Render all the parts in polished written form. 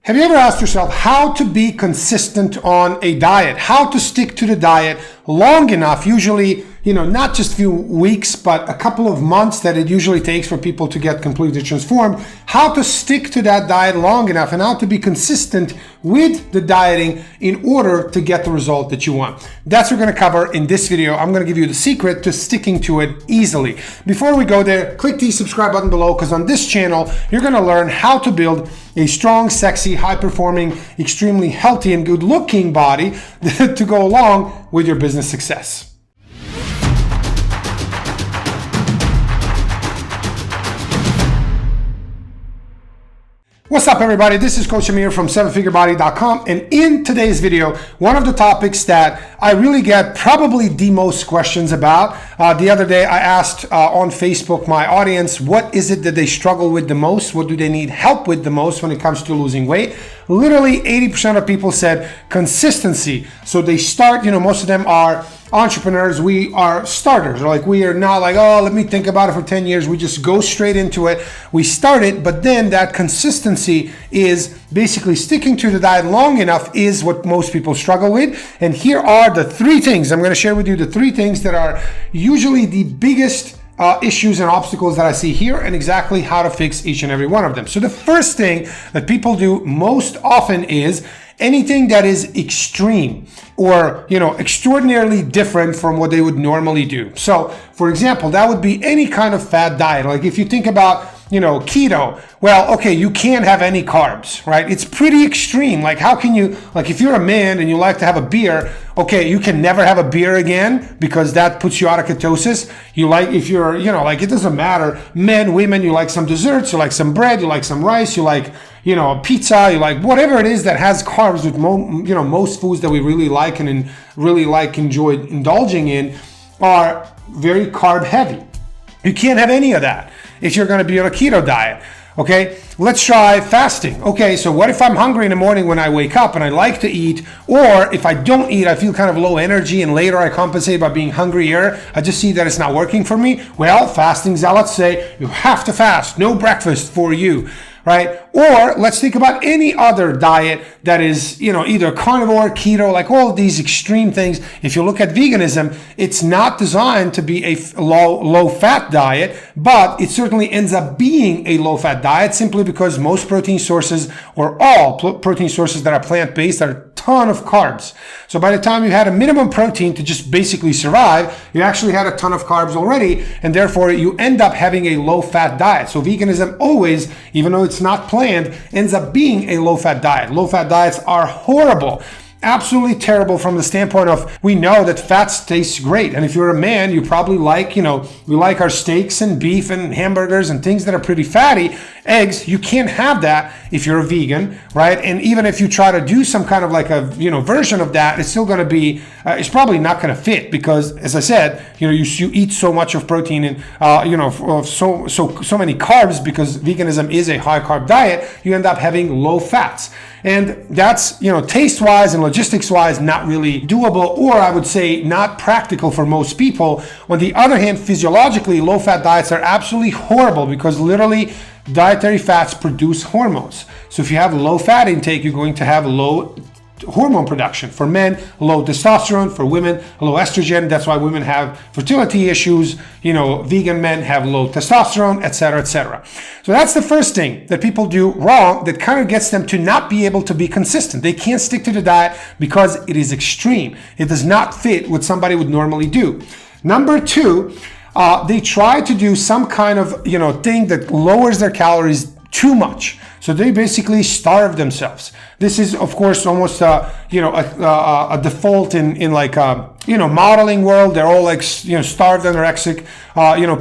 Have you ever asked yourself how to be consistent on a diet? How to stick to the diet long enough, usually, not just a few weeks, but a couple of months that it usually takes for people to get completely transformed. How to stick to that diet long enough and how to be consistent with the dieting in order to get the result that you want. That's what we're going to cover in this video. I'm going to give you the secret to sticking to it easily. Before we go there, click the subscribe button below, because on this channel, you're going to learn how to build a strong, sexy, high-performing, extremely healthy and good-looking body to go along with your business success. What's up, everybody? This is Coach Amir from SevenFigureBody.com, and in today's video, one of the topics that I really get probably the most questions about. The other day, I asked on Facebook my audience, what is it that they struggle with the most? What do they need help with the most when it comes to losing weight? Literally 80% of people said consistency. So they start, most of them are entrepreneurs. We are starters. We are not like, oh, let me think about it for 10 years. We just go straight into it. We start it, but then that consistency is basically sticking to the diet long enough is what most people struggle with. And here are the three things. I'm going to share with you the three things that are usually the biggest issues and obstacles that I see here, and exactly how to fix each and every one of them. So the first thing that people do most often is anything that is extreme or extraordinarily different from what they would normally do. So for example, that would be any kind of fad diet. Like if you think about keto, well, okay, you can't have any carbs, right? It's pretty extreme. Like how can you, if you're a man and you like to have a beer, okay, you can never have a beer again because that puts you out of ketosis. If you're, it doesn't matter. Men, women, you like some desserts, you like some bread, you like some rice, you like, pizza, you like whatever it is that has carbs, with most foods that we really like and really enjoy indulging in are very carb heavy. You can't have any of that if you're going to be on a keto diet. Okay, let's try fasting. Okay, so what if I'm hungry in the morning when I wake up and I like to eat, or if I don't eat, I feel kind of low energy and later I compensate by being hungrier. I just see that it's not working for me. Well, fasting zealots say you have to fast, no breakfast for you. Right? Or let's think about any other diet that is, either carnivore, keto, like all of these extreme things. If you look at veganism, it's not designed to be a low fat diet, but it certainly ends up being a low fat diet simply because most protein sources, or all protein sources that are plant-based, are a ton of carbs. So by the time you had a minimum protein to just basically survive, you actually had a ton of carbs already, and therefore you end up having a low fat diet. So veganism always, even though it's not planned, ends up being a low-fat diet. Low-fat diets are horrible. Absolutely terrible from the standpoint of, we know that fats taste great. And if you're a man, you probably like, we like our steaks and beef and hamburgers and things that are pretty fatty. Eggs, you can't have that if you're a vegan, right? And even if you try to do some kind of like a, version of that, it's still going to be, it's probably not going to fit because, as I said, you eat so much of protein and, so many carbs because veganism is a high carb diet, you end up having low fats. And that's, taste-wise and logistics-wise, not really doable, or I would say not practical for most people. On the other hand, physiologically, low-fat diets are absolutely horrible because literally dietary fats produce hormones. So if you have low fat intake, you're going to have low hormone production. For men, low testosterone. For women, low estrogen. That's why women have fertility issues. Vegan men have low testosterone, etc., etc. So that's the first thing that people do wrong that kind of gets them to not be able to be consistent. They can't stick to the diet because it is extreme. It does not fit what somebody would normally do. Number two, they try to do some kind of, thing that lowers their calories too much. So they basically starve themselves. This is, of course, almost a default in modeling world. They're all starved anorexic,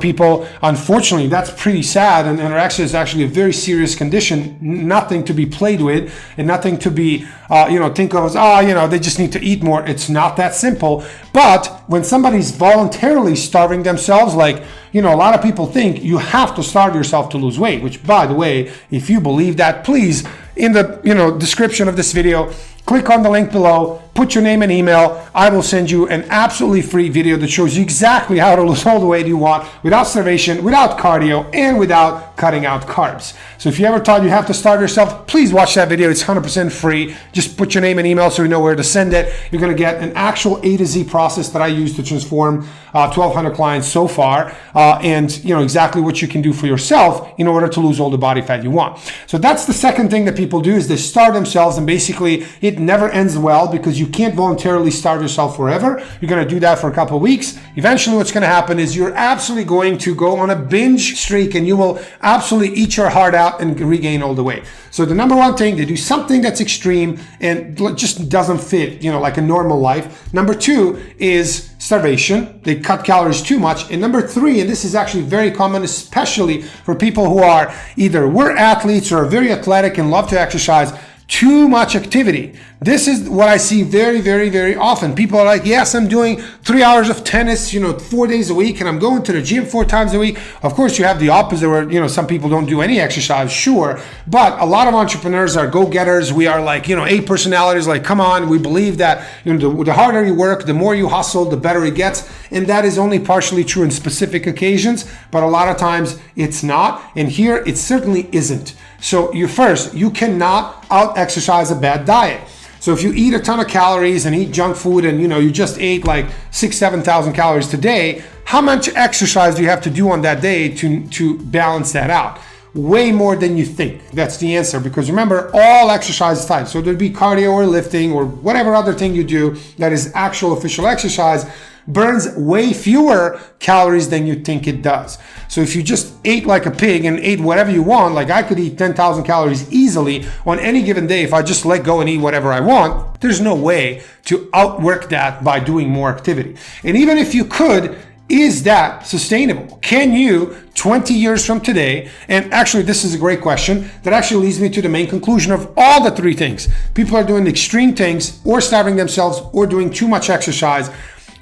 people. Unfortunately, that's pretty sad. And anorexia is actually a very serious condition, nothing to be played with and nothing to be, think of as, they just need to eat more. It's not that simple. But when somebody's voluntarily starving themselves, a lot of people think you have to starve yourself to lose weight, which, by the way, if you believe that, please, in the description of this video, click on the link below, put your name and email. I will send you an absolutely free video that shows you exactly how to lose all the weight you want without starvation, without cardio, and without cutting out carbs. So if you ever thought you have to starve yourself, please watch that video. It's 100% free. Just put your name and email so you know where to send it. You're going to get an actual A to Z process that I use to transform 1,200 clients so far, and you know exactly what you can do for yourself in order to lose all the body fat you want. So that's the second thing that people do, is they starve themselves, and basically it never ends well because you can't voluntarily starve yourself forever. You're going to do that for a couple of weeks. Eventually what's going to happen is you're absolutely going to go on a binge streak, and you will absolutely eat your heart out and regain all the weight. So the number one thing, they do something that's extreme and just doesn't fit, you know, like a normal life. Number two is starvation. They cut calories too much. And number three, and this is actually very common, especially for people who are either were athletes or are very athletic and love to exercise, too much activity. This is what I see very, very, very often. People are like, yes, I'm doing 3 hours of tennis, 4 days a week, and I'm going to the gym 4 times a week. Of course, you have the opposite where, some people don't do any exercise, sure. But a lot of entrepreneurs are go-getters. We are like, A personalities, like, come on, we believe that the harder you work, the more you hustle, the better it gets. And that is only partially true in specific occasions, but a lot of times it's not. And here it certainly isn't. So you cannot out-exercise a bad diet. So if you eat a ton of calories and eat junk food and you just ate like 6,000-7,000 calories today, how much exercise do you have to do on that day to balance that out? Way more than you think. That's the answer, because remember, all exercise types, so there'd be cardio or lifting or whatever other thing you do that is actual official exercise, burns way fewer calories than you think it does. So if you just ate like a pig and ate whatever you want, like I could eat 10,000 calories easily on any given day if I just let go and eat whatever I want, there's no way to outwork that by doing more activity. And even if you could, is that sustainable? Can you, 20 years from today, and actually this is a great question that actually leads me to the main conclusion of all the 3 things. People are doing extreme things or starving themselves or doing too much exercise.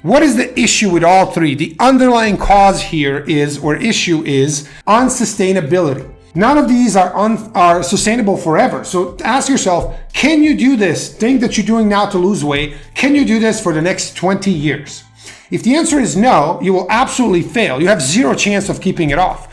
What is the issue with all 3? The underlying cause here is unsustainability. None of these are sustainable forever. So ask yourself, can you do this thing that you're doing now to lose weight? Can you do this for the next 20 years? If the answer is no, you will absolutely fail. You have 0 chance of keeping it off.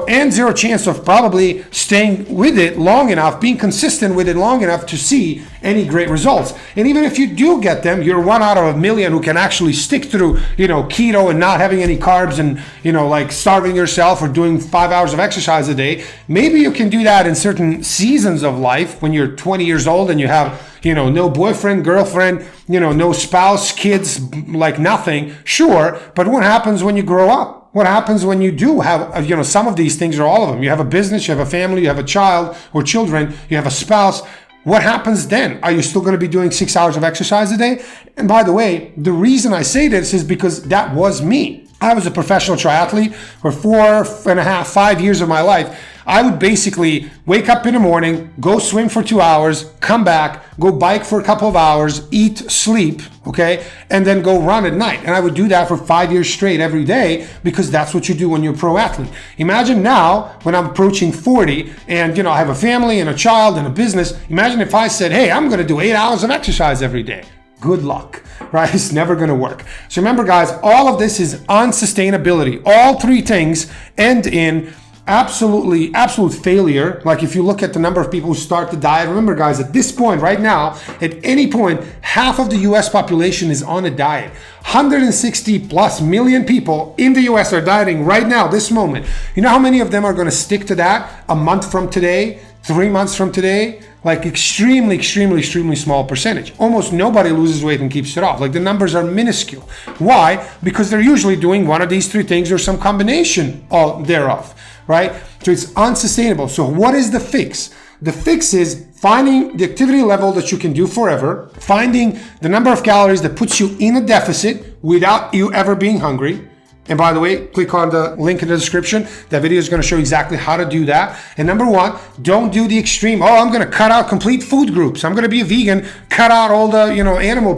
And 0 chance of probably staying with it long enough, being consistent with it long enough to see any great results. And even if you do get them, you're 1 out of a million who can actually stick through, keto and not having any carbs and, like starving yourself or doing 5 hours of exercise a day. Maybe you can do that in certain seasons of life when you're 20 years old and you have, no boyfriend, girlfriend, no spouse, kids, like nothing. Sure. But what happens when you grow up? What happens when you do have, some of these things or all of them? You have a business, you have a family, you have a child or children, you have a spouse. What happens then? Are you still going to be doing 6 hours of exercise a day? And by the way, the reason I say this is because that was me. I was a professional triathlete for 4.5, 5 years of my life. I would basically wake up in the morning, go swim for 2 hours, come back, go bike for a couple of hours, eat, sleep, okay? And then go run at night. And I would do that for 5 years straight every day because that's what you do when you're a pro athlete. Imagine now when I'm approaching 40 and, I have a family and a child and a business. Imagine if I said, hey, I'm going to do 8 hours of exercise every day. Good luck, right? It's never going to work. So remember, guys, all of this is unsustainability. All 3 things end in absolute failure. Like if you look at the number of people who start the diet, remember guys, at this point right now, at any point, half of the US population is on a diet. 160 plus million people in the US are dieting right now, this moment. You know how many of them are going to stick to that a month from today, 3 months from today? Like extremely small percentage. Almost nobody loses weight and keeps it off. Like the numbers are minuscule. Why? Because they're usually doing one of these 3 things or some combination thereof, right? So it's unsustainable. So what is the fix? The fix is finding the activity level that you can do forever, finding the number of calories that puts you in a deficit without you ever being hungry. And by the way, click on the link in the description. That video is going to show exactly how to do that. And number 1, don't do the extreme. Oh, I'm going to cut out complete food groups. I'm going to be a vegan, cut out all the, animal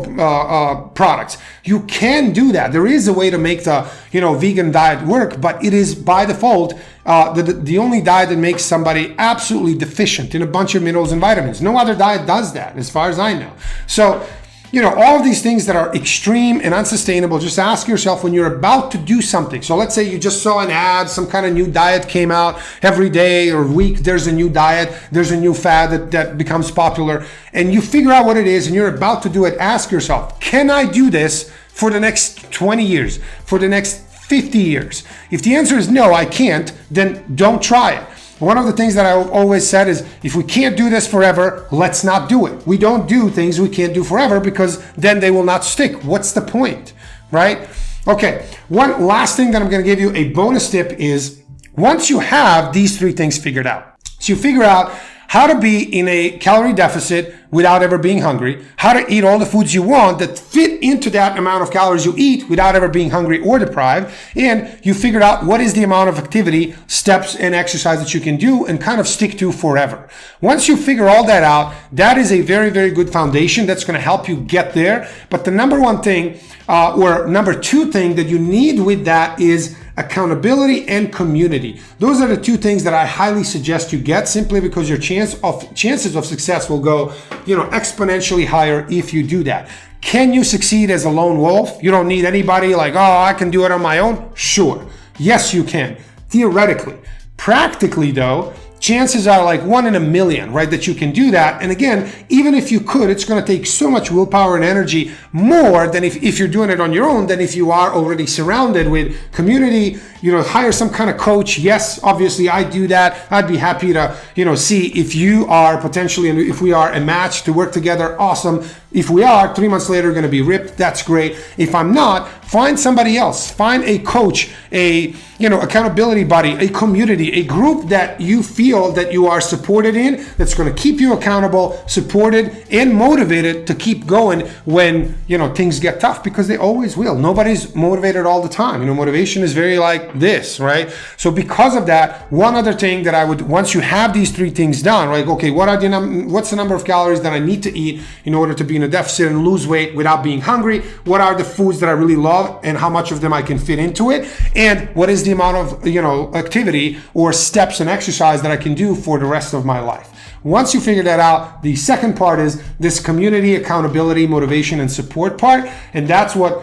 products. You can do that. There is a way to make the, vegan diet work, but it is by default the only diet that makes somebody absolutely deficient in a bunch of minerals and vitamins. No other diet does that, as far as I know. So, you know, all of these things that are extreme and unsustainable, just ask yourself when you're about to do something. So let's say you just saw an ad, some kind of new diet came out every day or week, there's a new diet, there's a new fad that becomes popular, and you figure out what it is and you're about to do it. Ask yourself, can I do this for the next 20 years, for the next 50 years? If the answer is no, I can't, then don't try it. One of the things that I always said is, if we can't do this forever, let's not do it. We don't do things we can't do forever because then they will not stick. What's the point, right? Okay, one last thing that I'm going to give you, a bonus tip, is once you have these 3 things figured out, so you figure out how to be in a calorie deficit without ever being hungry, how to eat all the foods you want that fit into that amount of calories you eat without ever being hungry or deprived, and you figured out what is the amount of activity, steps, and exercise that you can do and kind of stick to forever. Once you figure all that out, that is a very, very good foundation that's going to help you get there. But the number one thing, or number 2 thing that you need with that is accountability and community. Those are the 2 things that I highly suggest you get, simply because your chances of success will go, exponentially higher if you do that. Can you succeed as a lone wolf? You don't need anybody, like, oh, I can do it on my own. Sure. Yes, you can. Theoretically. Practically, though, chances are like 1 in a million, right, that you can do that. And again, even if you could, it's going to take so much willpower and energy more than if you're doing it on your own, than if you are already surrounded with community. Hire some kind of coach. Yes, obviously I do that. I'd be happy to, see if you are potentially, and if we are a match to work together. Awesome. If we are, 3 months later, going to be ripped. That's great. If I'm not, find somebody else. Find a coach, a accountability buddy, a community, a group that you feel that you are supported in, that's going to keep you accountable, supported, and motivated to keep going when, things get tough, because they always will. Nobody's motivated all the time. Motivation is very like this, right? So because of that, one other thing that I would, once you have these 3 things done, right? Okay, what's the number of calories that I need to eat in order to be in a deficit and lose weight without being hungry? What are the foods that I really love and how much of them I can fit into it? And what is the amount of, activity or steps and exercise that I can do for the rest of my life? Once you figure that out, the second part is this community, accountability, motivation, and support part. And that's what,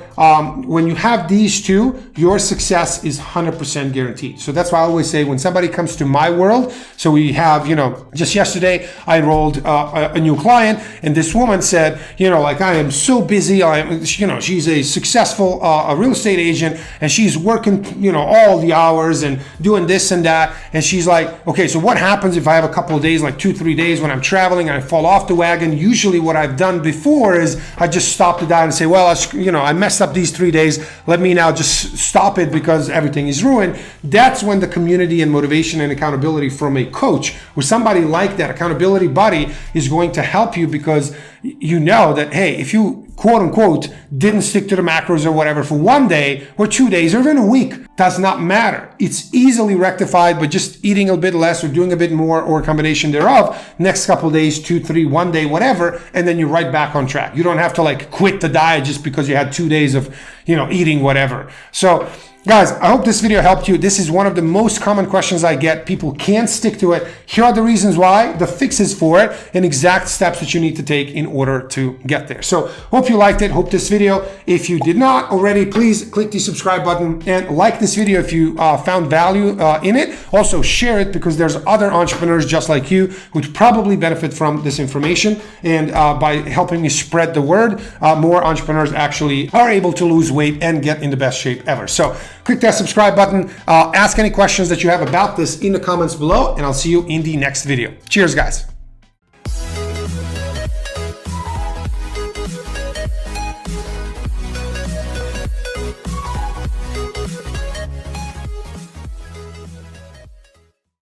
when you have these 2, your success is 100% guaranteed. So that's why I always say, when somebody comes to my world, so we have, just yesterday, I enrolled a new client, and this woman said, I am so busy. She's a successful a real estate agent, and she's working, all the hours and doing this and that. And she's like, okay, so what happens if I have a couple of days, like 2-3 days when I'm traveling and I fall off the wagon? Usually what I've done before is I just stop the diet and say, well, I messed up these 3 days. Let me now just stop it because everything is ruined. That's when the community and motivation and accountability from a coach or somebody like that, accountability buddy, is going to help you, because you know that, hey, if you quote unquote didn't stick to the macros or whatever for 1 day or 2 days or even a week, does not matter. It's easily rectified by just eating a bit less or doing a bit more, or a combination thereof. Next couple of days, 2, 3, 1 day, whatever, and then you're right back on track. You don't have to quit the diet just because you had 2 days of, eating whatever. So guys, I hope this video helped you. This is one of the most common questions I get. People can't stick to it. Here are the reasons why, the fixes for it, and exact steps that you need to take in order to get there. So hope you liked it. Hope this video. If you did not already, please click the subscribe button and like this video if you found value in it. Also share it, because there's other entrepreneurs just like you who would probably benefit from this information. And by helping me spread the word, more entrepreneurs actually are able to lose weight and get in the best shape ever. So click that subscribe button. Ask any questions that you have about this in the comments below, and I'll see you in the next video. Cheers, guys.